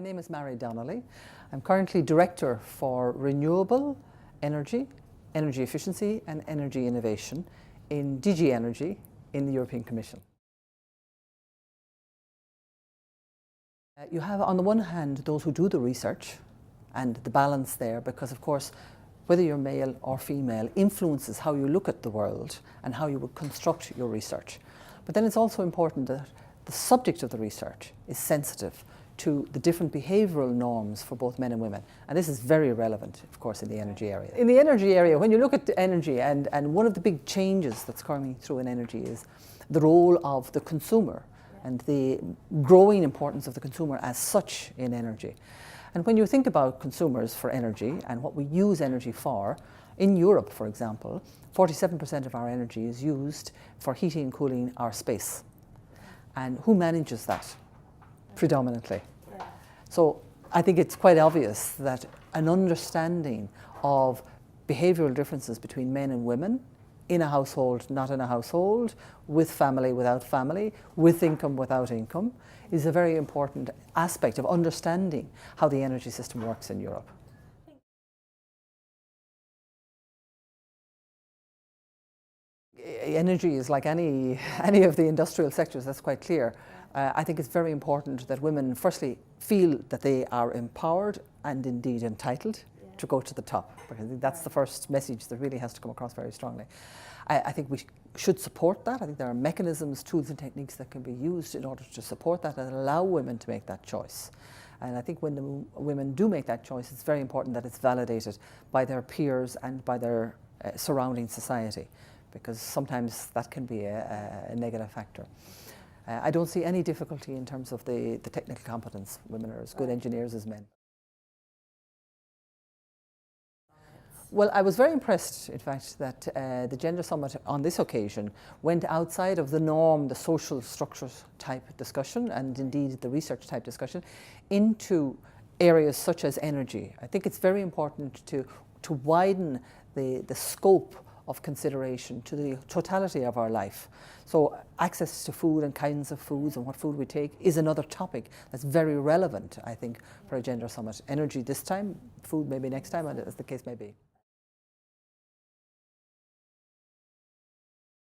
name is Donnelly. I'm currently Director for Renewable Energy, Energy Efficiency and Energy Innovation in DG Energy in the European Commission. You have on the one hand those who do the research and the balance there, because of course whether you're male or female influences how you look at the world and how you would construct your research. But then it's also important that the subject of the research is sensitive to the different behavioural norms for both men and women. And this is very relevant, of course, in the energy area. In the energy area, when you look at energy, and one of the big changes that's coming through in energy is the role of the consumer and the growing importance of the consumer as such in energy. And when you think about consumers for energy and what we use energy for, in Europe, for example, 47% of our energy is used for heating and cooling our space. And who manages that? Predominantly. Yeah. So I think it's quite obvious that an understanding of behavioural differences between men and women in a household, not in a household, with family, without family, with income, without income, is a very important aspect of understanding how the energy system works in Europe. Energy is like any of the industrial sectors, that's quite clear. I think it's very important that women firstly feel that they are empowered and indeed entitled to go to the top, because I think that's the first message that really has to come across very strongly. I think we should support that. I think there are mechanisms, tools and techniques that can be used in order to support that and allow women to make that choice. And I think when the women do make that choice, it's very important that it's validated by their peers and by their surrounding society, because sometimes that can be a negative factor. I don't see any difficulty in terms of the technical competence. Women are as good engineers as men. Well, I was very impressed, in fact, that the Gender Summit on this occasion went outside of the norm, the social structures type discussion, and indeed the research type discussion, into areas such as energy. I think it's very important to widen the scope of consideration to the totality of our life. So access to food and kinds of foods and what food we take is another topic that's very relevant, I think, for a gender summit. Energy this time, food maybe next time, as the case may be.